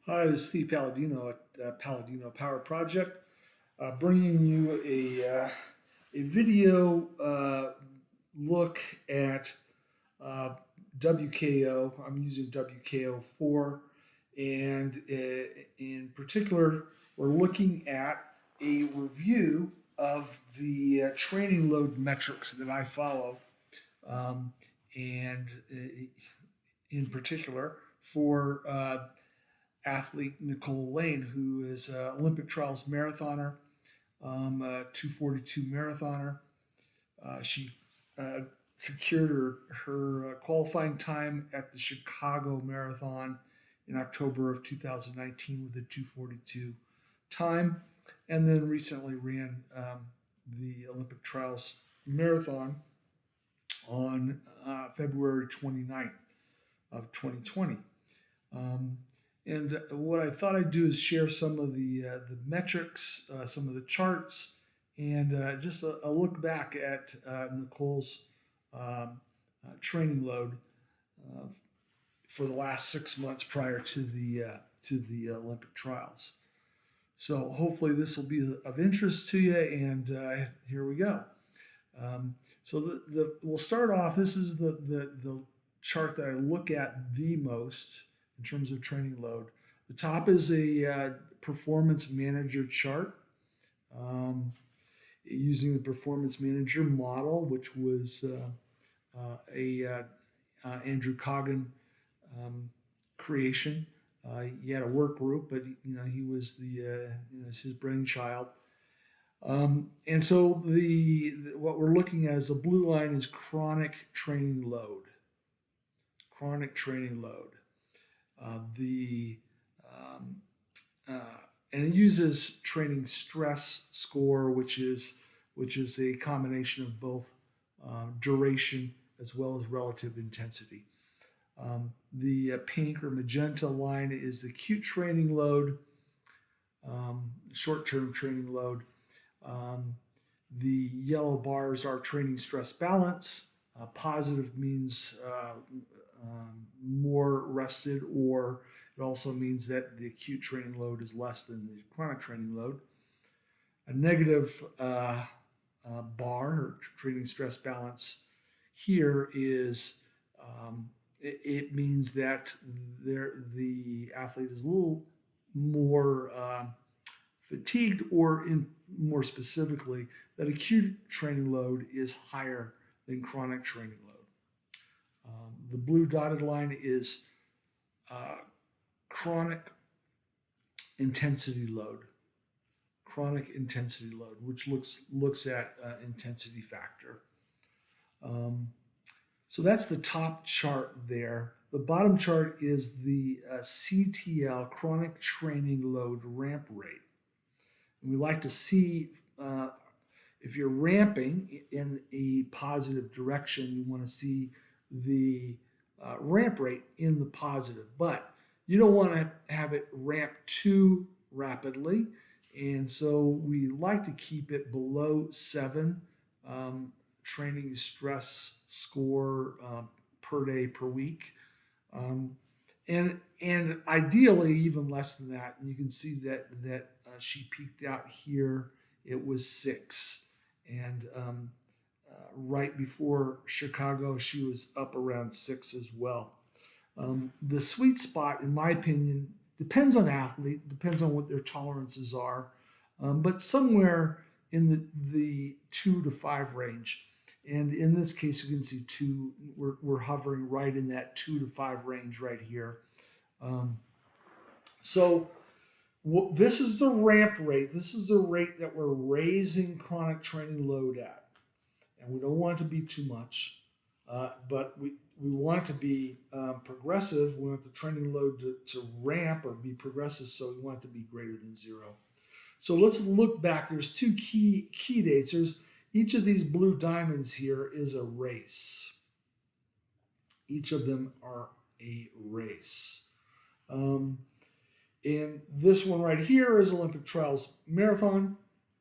Hi, this is Steve Palladino at Palladino Power Project, bringing you a video look at uh, WKO. I'm using WKO4, and in particular, we're looking at a review of the training load metrics that I follow, um, and in particular for athlete Nicole Lane, who is an Olympic trials marathoner, 242 marathoner. She secured her qualifying time at the Chicago Marathon in October of 2019 with a 242 time, and then recently ran the Olympic trials marathon on February 29th of 2020. Um, and what I thought I'd do is share some of the metrics, some of the charts, and just a look back at Nicole's training load uh, for the last 6 months prior to the Olympic trials. So hopefully this will be of interest to you. And here we go. So we'll start off. This is the chart that I look at the most in terms of training load. The top is a performance manager chart using the performance manager model, which was a Andrew Coggin creation. He had a work group, but he was it's his brainchild. And so the what we're looking at is the blue line is chronic training load. Chronic training load. The and it uses training stress score, which is a combination of both duration as well as relative intensity. The pink or magenta line is acute training load, short-term training load. The yellow bars are training stress balance. Positive means more rested, or it also means that the acute training load is less than the chronic training load. A negative bar or training stress balance here is it means that the athlete is a little more fatigued, or in more specifically, that acute training load is higher than chronic training load. The blue dotted line is uh, chronic intensity load. Chronic intensity load, which looks at intensity factor. Um, so that's the top chart there. The bottom chart is the CTL, chronic training load ramp rate. And we like to see if you're ramping in a positive direction, you want to see the ramp rate in the positive, but you don't want to have it ramp too rapidly. And so we like to keep it below 7 training stress score per day per week. Um, and ideally even less than that. You can see that she peaked out here. It was 6, and right before Chicago, she was up around 6 as well. The sweet spot, in my opinion, depends on athlete, depends on what their tolerances are, but somewhere in the 2 to 5 range. And in this case, you can see 2, we're hovering right in that 2 to 5 range right here. Um, so this is the ramp rate. This is the rate that we're raising chronic training load at. And we don't want it to be too much, but we want it to be progressive. We want the training load to ramp or be progressive, so we want it to be greater than 0. So let's look back. There's 2 key dates. There's each of these blue diamonds here is a race. Each of them are a race. And this one right here is Olympic Trials Marathon.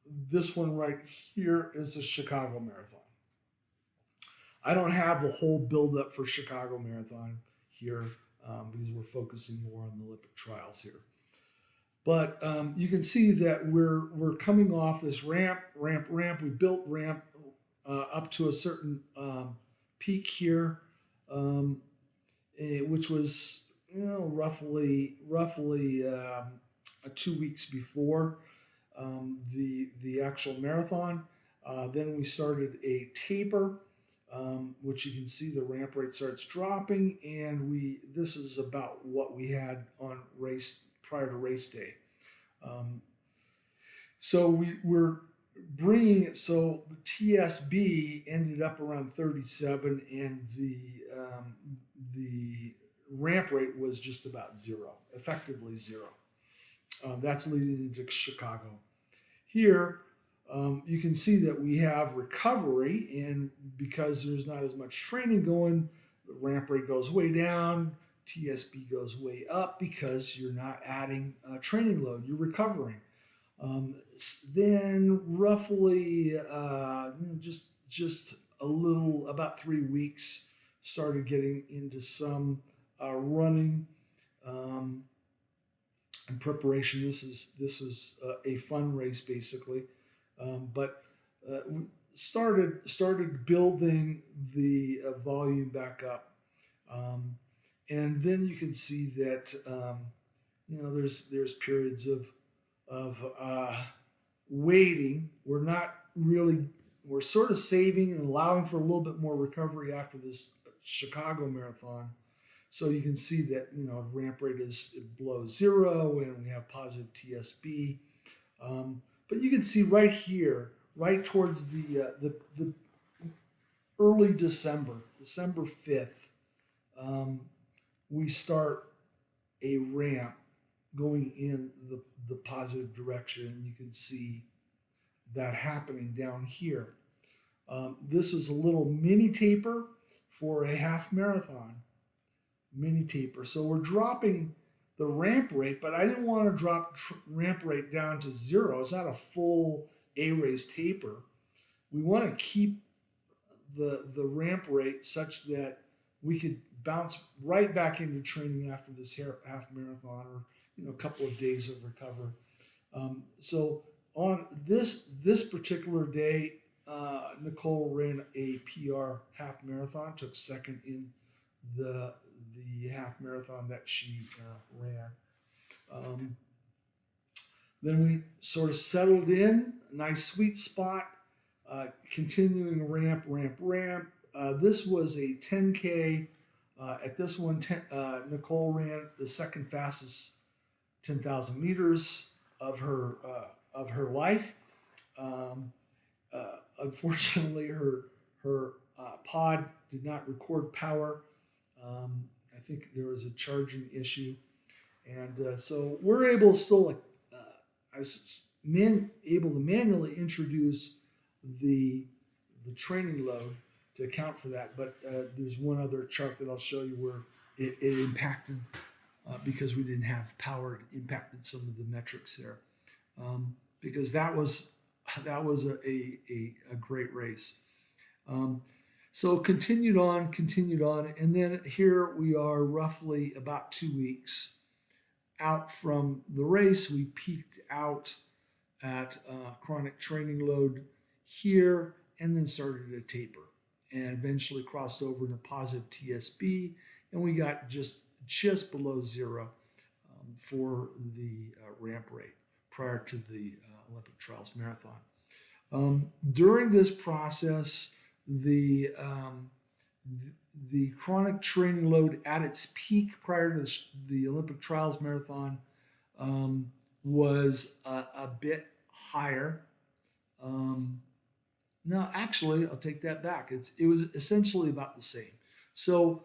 This one right here is the Chicago Marathon. I don't have the whole build up for Chicago Marathon here. because we're focusing more on the Olympic trials here. But you can see that we're coming off this ramp. We built ramp up to a certain peak here, which was roughly 2 weeks before the actual marathon. Then we started a taper, which you can see the ramp rate starts dropping, and this is about what we had on prior to race day. So we're bringing it, so the TSB ended up around 37, and the ramp rate was just about zero, effectively zero. That's leading into Chicago. Here, you can see that we have recovery, and because there's not as much training going, the ramp rate goes way down, TSB goes way up because you're not adding training load, you're recovering. Then roughly just a little, about 3 weeks, started getting into some running in preparation. This is a fun race basically, but we started building the volume back up, and then you can see that there's periods of waiting. We're sort of saving and allowing for a little bit more recovery after this Chicago marathon. So you can see that ramp rate is below zero, and we have positive TSB. But you can see right here, right towards the early December 5th, we start a ramp going in the positive direction, and you can see that happening down here. This is a little mini taper for a half marathon. Mini taper. So we're dropping the ramp rate, but I didn't want to drop ramp rate down to zero. It's not a full A-race taper. We want to keep the ramp rate such that we could bounce right back into training after this half marathon, or a couple of days of recovery. So on this particular day, Nicole ran a PR half marathon, took second in the half marathon that she ran. Then we sort of settled in, a nice sweet spot, continuing ramp. This was a 10K. At this one, Nicole ran the second fastest 10,000 meters of her life. Unfortunately, her pod did not record power. I think there was a charging issue, and so we're able still, able to manually introduce the training load to account for that. But there's one other chart that I'll show you where it impacted, because we didn't have power, it impacted some of the metrics there, because that was a great race. So continued on, and then here we are roughly about 2 weeks out from the race. We peaked out at chronic training load here, and then started a taper, and eventually crossed over into positive TSB, and we got just below zero for the ramp rate prior to the Olympic Trials Marathon. During this process, the chronic training load at its peak prior to the Olympic Trials Marathon was a bit higher. No, actually, I'll take that back. It was essentially about the same. So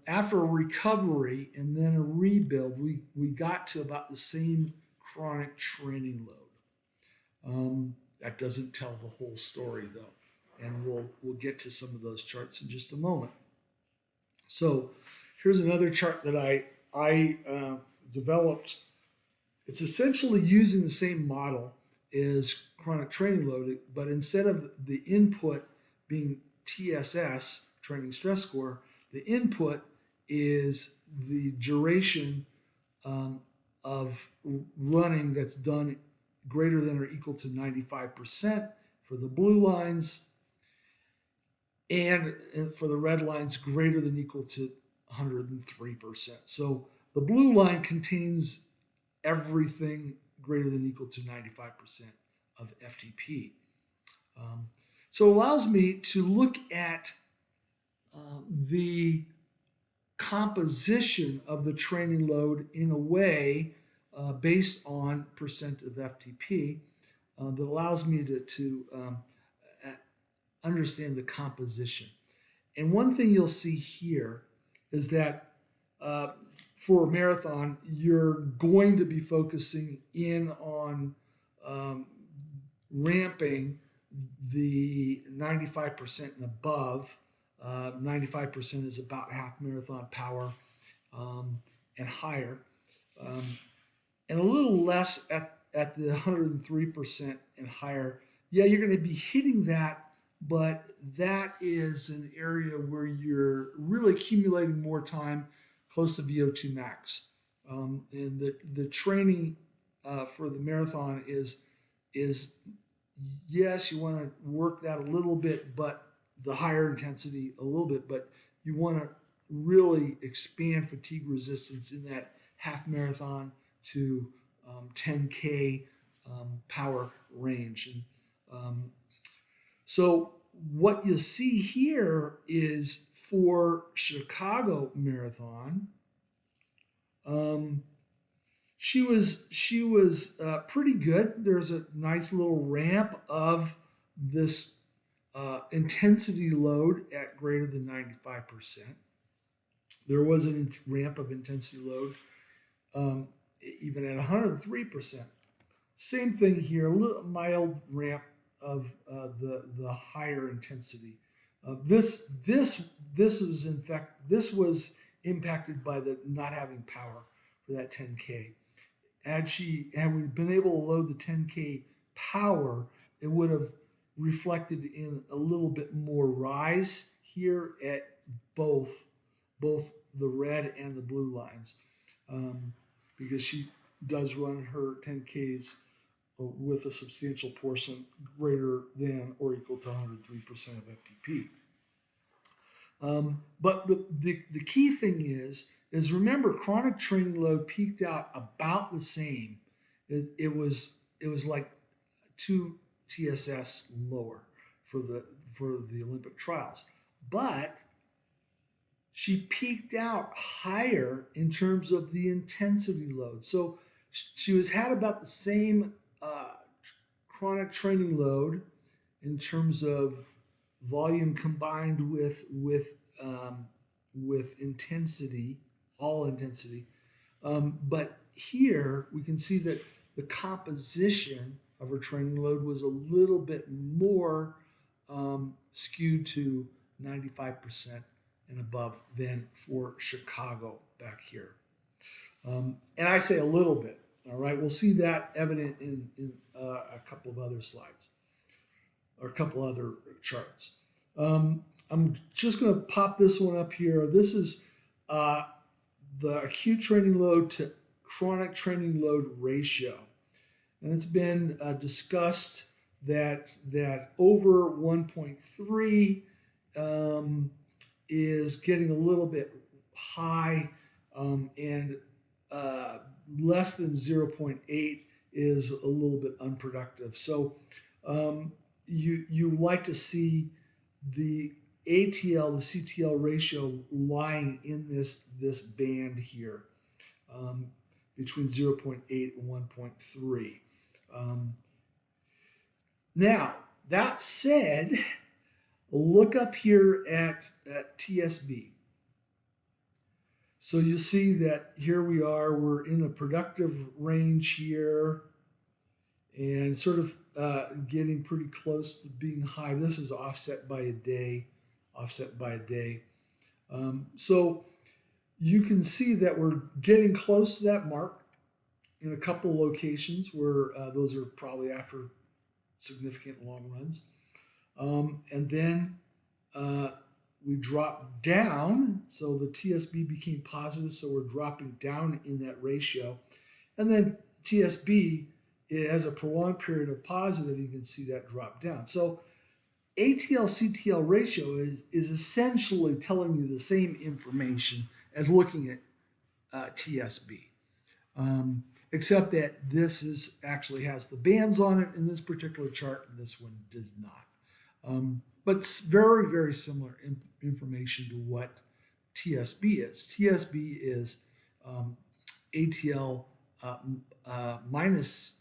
after a recovery and then a rebuild, we got to about the same chronic training load. That doesn't tell the whole story, though, and we'll get to some of those charts in just a moment. So here's another chart that I developed. It's essentially using the same model as chronic training load, but instead of the input being TSS, training stress score, the input is the duration of running that's done greater than or equal to 95% for the blue lines, and for the red lines greater than or equal to 103%. So the blue line contains everything greater than or equal to 95% of FTP. So it allows me to look at the composition of the training load in a way based on percent of FTP that allows me to understand the composition. And one thing you'll see here is that for a marathon, you're going to be focusing in on ramping the 95% and above. 95% is about half marathon power and higher, and a little less at the 103% and higher. Yeah, you're going to be hitting that, but that is an area where you're really accumulating more time close to VO2 max. And the training for the marathon is yes, you want to work that a little bit, but the higher intensity a little bit, but you want to really expand fatigue resistance in that half marathon to 10K power range. And so what you see here is for Chicago Marathon, she was pretty good. There's a nice little ramp of this intensity load at greater than 95%. There was a ramp of intensity load even at 103%. Same thing here, a little mild ramp of the higher intensity. This was impacted by the not having power for that 10K. Had we been able to load the 10K power, it would have reflected in a little bit more rise here at both the red and the blue lines, because she does run her 10Ks with a substantial portion greater than or equal to 103% of FTP. But the key thing is remember, chronic training load peaked out about the same. It was like 2 TSS lower for the Olympic trials, but she peaked out higher in terms of the intensity load. So she had about the same chronic training load in terms of volume combined with intensity, all intensity. But here we can see that the composition of her training load was a little bit more skewed to 95% and above than for Chicago back here. And I say a little bit, all right? We'll see that evident in a couple of other slides or a couple other charts. I'm just going to pop this one up here. This is the acute training load to chronic training load ratio. And it's been discussed that over 1.3 is getting a little bit high, and less than 0.8 is a little bit unproductive. So you like to see the ATL, the CTL ratio lying in this band here, between 0.8 and 1.3. Now, that said, look up here at TSB. So you see that here we are, we're in a productive range here and sort of getting pretty close to being high. This is offset by a day. So you can see that we're getting close to that mark in a couple locations where those are probably after significant long runs. And then we dropped down, so the TSB became positive, so we're dropping down in that ratio. And then TSB, it has a prolonged period of positive, you can see that drop down. So ATL-CTL ratio is essentially telling you the same information as looking at TSB, except that this is actually has the bands on it in this particular chart, and this one does not. But it's very, very similar information to what TSB is. TSB is ATL minus,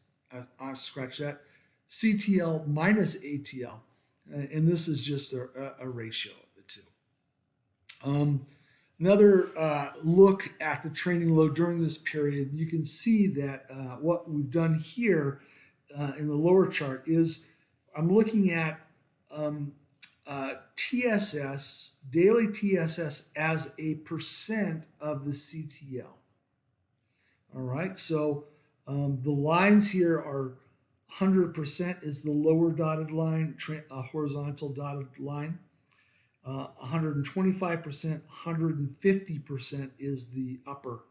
I'll scratch that, CTL minus ATL. And this is just a ratio of the two. Another look at the training load during this period, you can see that what we've done here in the lower chart is I'm looking at TSS, daily TSS as a percent of the CTL. All right, so the lines here are 100% is the lower dotted line, horizontal dotted line. 125%, 150% is the upper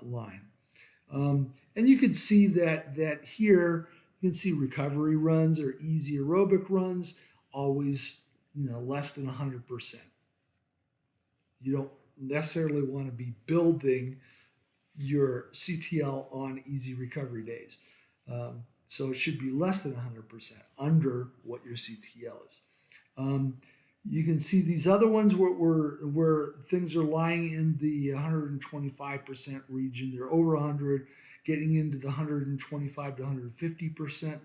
line. And you can see that here, you can see recovery runs or easy aerobic runs, always less than 100%. You don't necessarily want to be building your CTL on easy recovery days. So it should be less than 100%, under what your CTL is. You can see these other ones where things are lying in the 125% region. They're over 100, getting into the 125 to 150%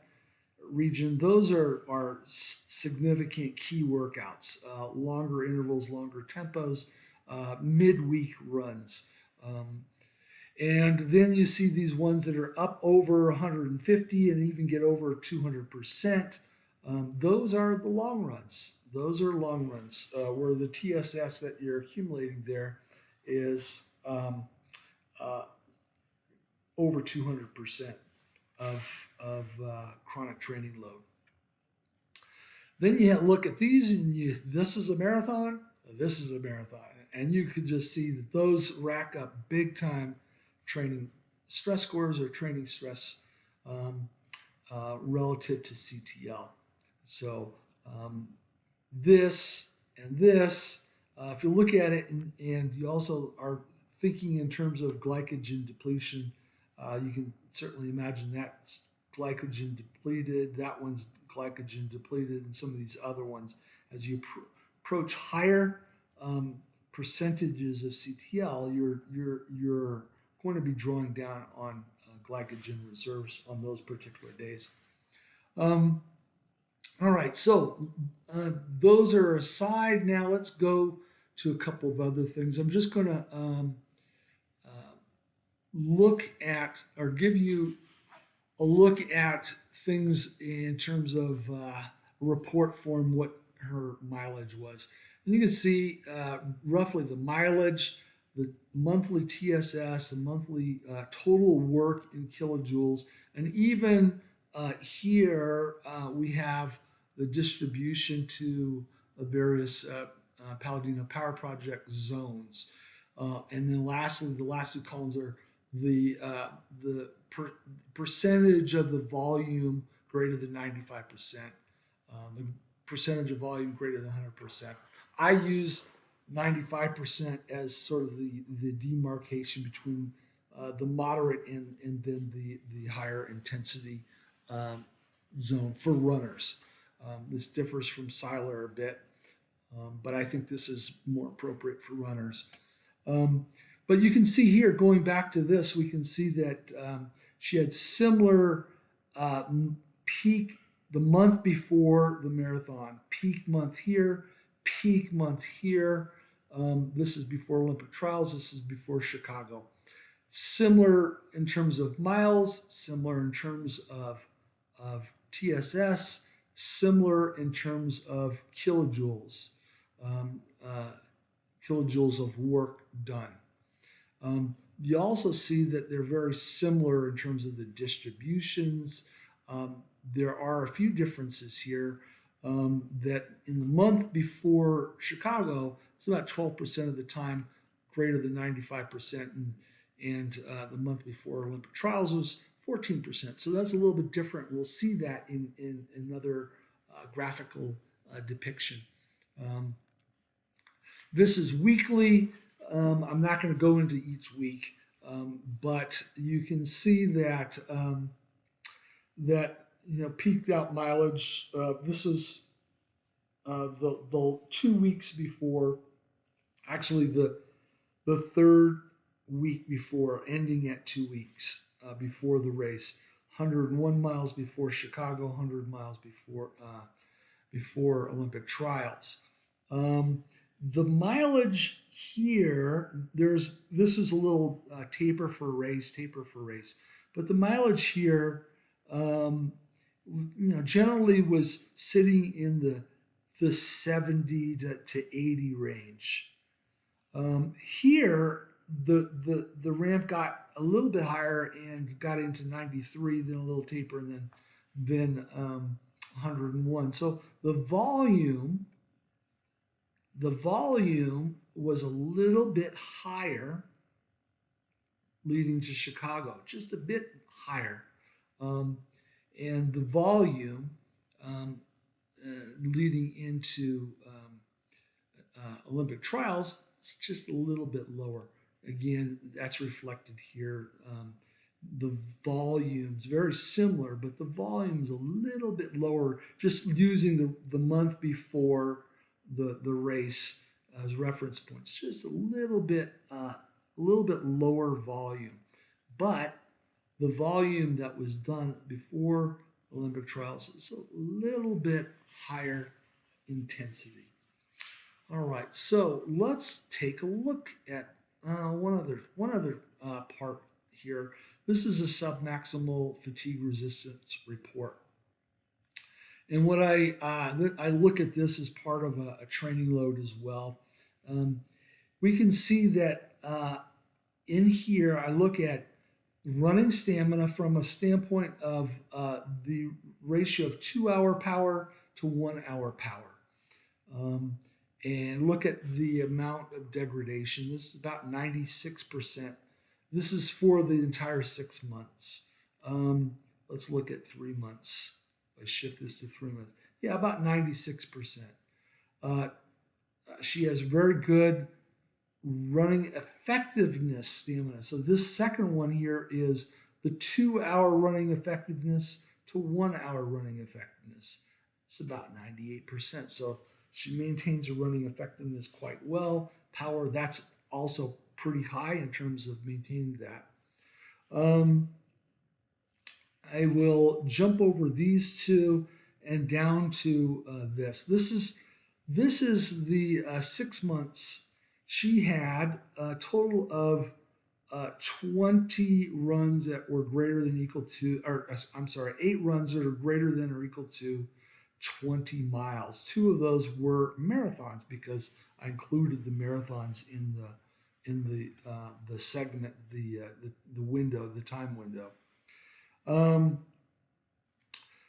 region. Those are significant key workouts, longer intervals, longer tempos, midweek runs. And then you see these ones that are up over 150 and even get over 200%. Those are the long runs. Those are long runs where the TSS that you're accumulating there is over 200% of chronic training load. Then you look at these, and this is a marathon, this is a marathon, and you could just see that those rack up big time training stress scores or training stress relative to CTL. So this and this, if you look at it and you also are thinking in terms of glycogen depletion, you can certainly imagine that's glycogen depleted, that one's glycogen depleted, and some of these other ones. As you approach higher percentages of CTL, you're going to be drawing down on glycogen reserves on those particular days. All right, so those are aside. Now let's go to a couple of other things. I'm just going to look at or give you a look at things in terms of report form, what her mileage was. And you can see roughly the mileage, the monthly TSS, the monthly total work in kilojoules, and even here we have the distribution to the various Palladino Power Project zones. And then lastly, the last two columns are the percentage of the volume greater than 95%, the percentage of volume greater than 100%. I use 95% as sort of the demarcation between the moderate and then the higher intensity zone for runners. This differs from Seiler a bit, but I think this is more appropriate for runners. But you can see here, going back to this, we can see that she had similar peak the month before the marathon, peak month here, peak month here. This is before Olympic trials. This is before Chicago. Similar in terms of miles, similar in terms of TSS, similar in terms of kilojoules, kilojoules of work done. You also see that they're very similar in terms of the distributions. There are a few differences here. that in the month before Chicago, it's about 12% of the time greater than 95%, and the month before Olympic trials was 14%. So that's a little bit different. We'll see that in another graphical depiction. Um, this is weekly. I'm not going to go into each week, but you can see that peaked out mileage. This is the 2 weeks before, actually the third week before, ending at 2 weeks before the race. 101 miles before Chicago, 100 miles before Olympic trials. The mileage here, this is a little taper for race, but the mileage here, generally was sitting in the 70 to 80 range. Here, the ramp got a little bit higher and got into 93, then a little taper, and then 101. So the volume was a little bit higher leading to Chicago, just a bit higher. And the volume leading into Olympic trials is just a little bit lower. Again, that's reflected here. The volume's very similar, but the volume's a little bit lower, just using the month before the race as reference points. Just a little bit lower volume, but the volume that was done before Olympic trials is a little bit higher intensity. All right, so let's take a look at one other part here. This is a submaximal fatigue resistance report. And what I look at this as part of a training load as well. We can see that in here I look at running stamina from a standpoint of the ratio of 2-hour power to 1-hour power. And look at the amount of degradation. This is about 96%. This is for the entire 6 months. Let's look at 3 months. I shift this to 3 months. Yeah, about 96%. She has very good running effectiveness stamina. So this second one here is the 2-hour running effectiveness to 1-hour running effectiveness. It's about 98%. So she maintains her running effectiveness quite well. Power, that's also pretty high in terms of maintaining that. I will jump over these two and down to this. This is the 6 months. She had a total of 20 runs that were greater than equal to, 8 runs that are greater than or equal to 20 miles. 2 of those were marathons because I included the marathons in the segment, the window, the time window.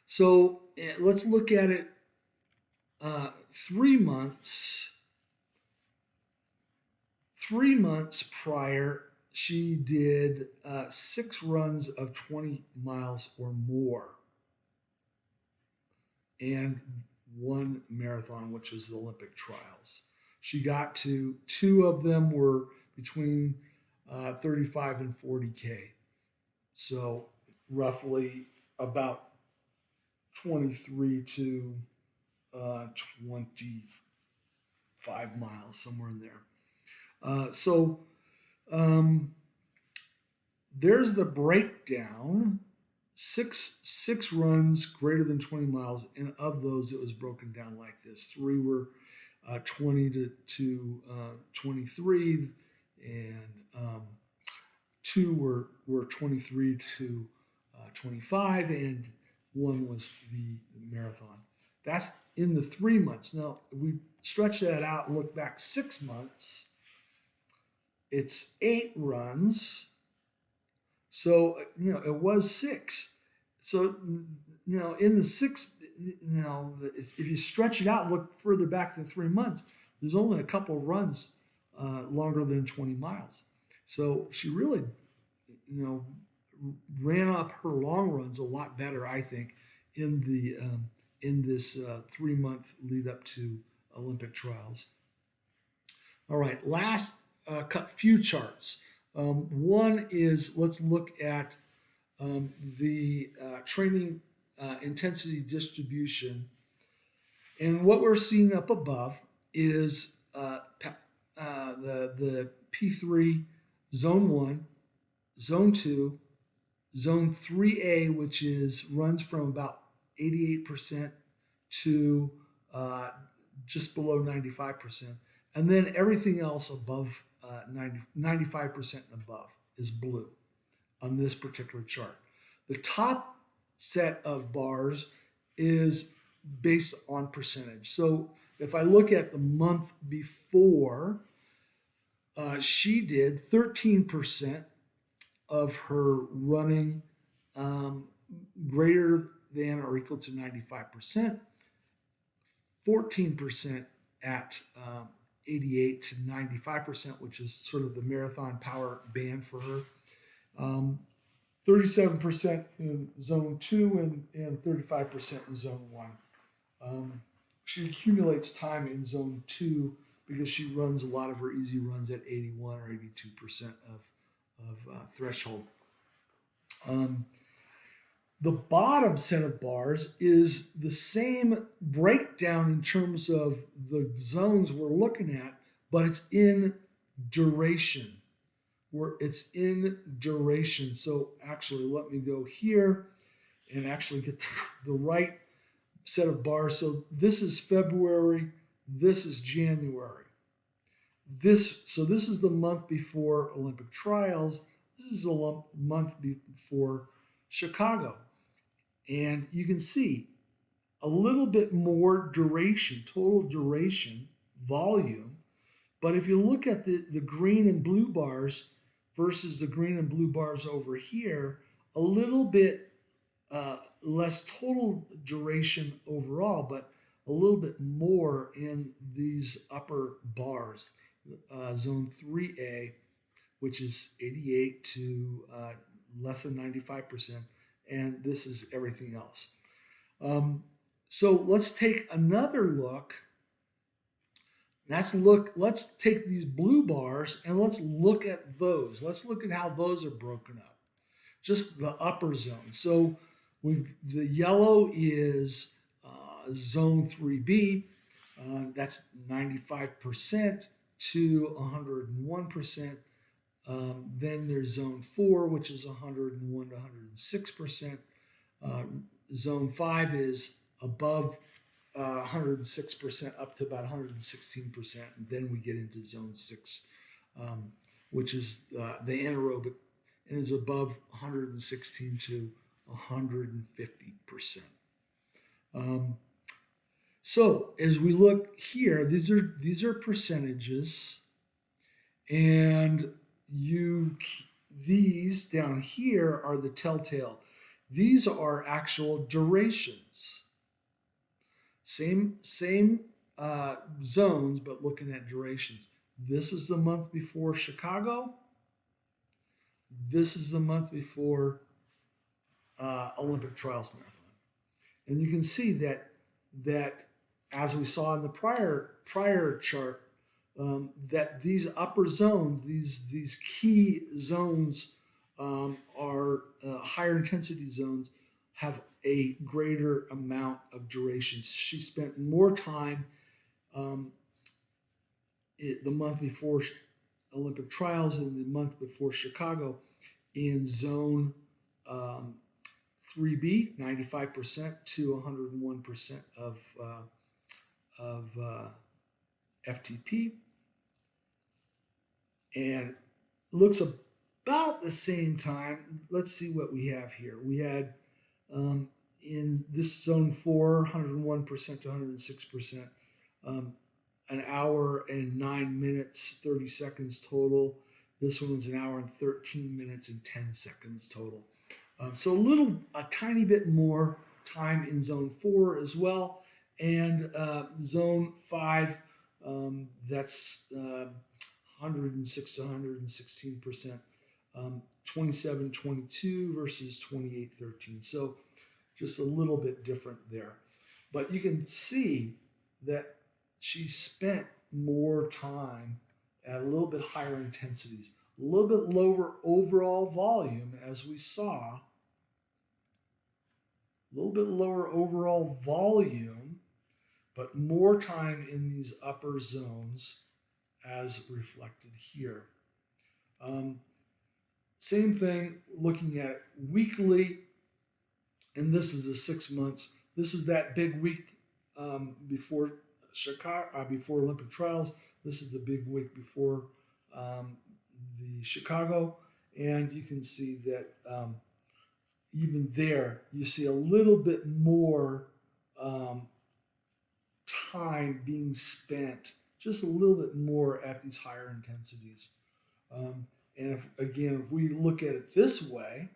So let's look at it. 3 months. 3 months prior, she did 6 runs of 20 miles or more, and 1 marathon, which was the Olympic trials. She got to 2 of them were between 35 and 40K. So roughly about 23 to 25 miles, somewhere in there. There's the breakdown. Six runs greater than 20 miles, and of those it was broken down like this. 3 were 20 to 23, and 2 were 23 to 25, and 1 was the marathon. That's in the 3 months. Now, if we stretch that out and look back 6 months, it's 8 runs. So, it was 6. So, in the 6, if you stretch it out and look further back than 3 months, there's only a couple of runs longer than 20 miles. So she really, ran up her long runs a lot better, I think, in this 3 month lead up to Olympic trials. All right, last few charts. One is, let's look at the training intensity distribution. And what we're seeing up above is the P3, Zone 1, Zone 2, Zone 3A, which runs from about 88% to just below 95%. And then everything else above 95% and above is blue on this particular chart. The top set of bars is based on percentage. So if I look at the month before, she did 13% of her running greater than or equal to 95%, 14% at 88 to 95%, which is sort of the marathon power band for her. 37% in zone 2 and 35% in zone 1. She accumulates time in zone 2 because she runs a lot of her easy runs at 81 or 82% of threshold. The bottom set of bars is the same breakdown in terms of the zones we're looking at, but it's in duration. It's in duration. So actually, let me go here and actually get the right set of bars. So this is February. This is January. This is the month before Olympic trials. This is a month before Chicago. And you can see a little bit more duration, total duration, volume. But if you look at the green and blue bars versus the green and blue bars over here, a little bit less total duration overall, but a little bit more in these upper bars. Zone 3A, which is 88 to less than 95%, and this is everything else. So let's take another look. Let's take these blue bars and let's look at those. Let's look at how those are broken up. Just the upper zone. So the yellow is zone 3B. That's 95% to 101%. Then there's zone 4, which is 101 to 106%. Zone 5 is above 106% up to about 116%. And then we get into zone 6, which is the anaerobic, and is above 116 to 150%. So as we look here, these are percentages, and these down here are the telltale. These are actual durations. Same zones, but looking at durations. This is the month before Chicago. This is the month before Olympic Trials Marathon. And you can see that as we saw in the prior chart, that these upper zones, these key zones, are higher intensity zones, have a greater amount of duration. She spent more time the month before Olympic trials and the month before Chicago in zone 3B, 95% to 101% of FTP, and looks about the same time. Let's see what we have here. We had in this zone 4, 101% to 106%, an hour and 9 minutes, 30 seconds total. This one was an hour and 13 minutes and 10 seconds total. So a tiny bit more time in zone 4 as well, and zone 5, that's 106 to 116%, 27:22 versus 28:13. So just a little bit different there. But you can see that she spent more time at a little bit higher intensities, a little bit lower overall volume, as we saw, a little bit lower overall volume, but more time in these upper zones as reflected here. Same thing looking at it weekly, and this is the 6 months. This is that big week before Chicago, before Olympic trials. This is the big week before the Chicago, and you can see that even there you see a little bit more time being spent, just a little bit more at these higher intensities. And if we look at it this way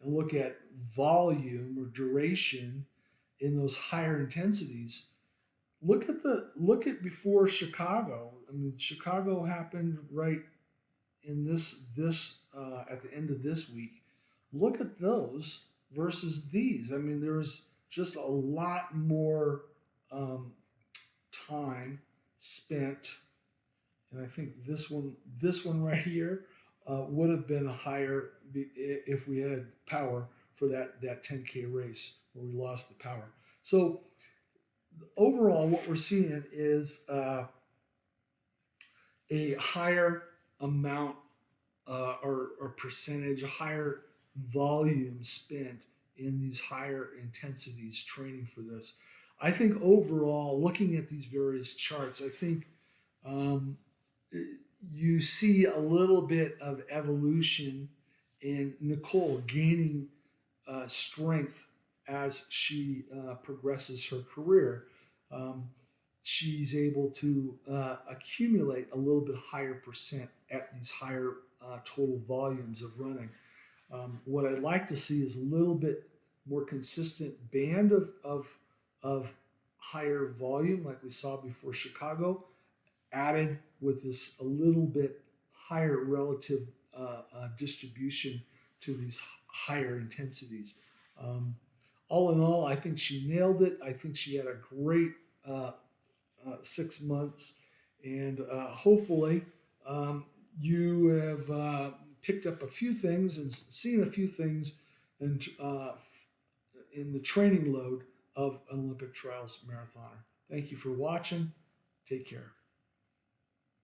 and look at volume or duration in those higher intensities, look at before Chicago. I mean, Chicago happened right in this at the end of this week. Look at those versus these. I mean, there's just a lot more time spent, and I think this one right here would have been higher if we had power for that 10K race where we lost the power. So overall, what we're seeing is a higher amount or percentage, a higher volume spent in these higher intensities training for this. I think overall, looking at these various charts, I think you see a little bit of evolution in Nicole gaining strength as she progresses her career. She's able to accumulate a little bit higher percent at these higher total volumes of running. What I'd like to see is a little bit more consistent band of higher volume like we saw before Chicago, added with this a little bit higher relative distribution to these higher intensities. All in all, I think she nailed it. I think she had a great 6 months, and hopefully you have picked up a few things and seen a few things in the training load of an Olympic trials marathoner. Thank you for watching. Take care.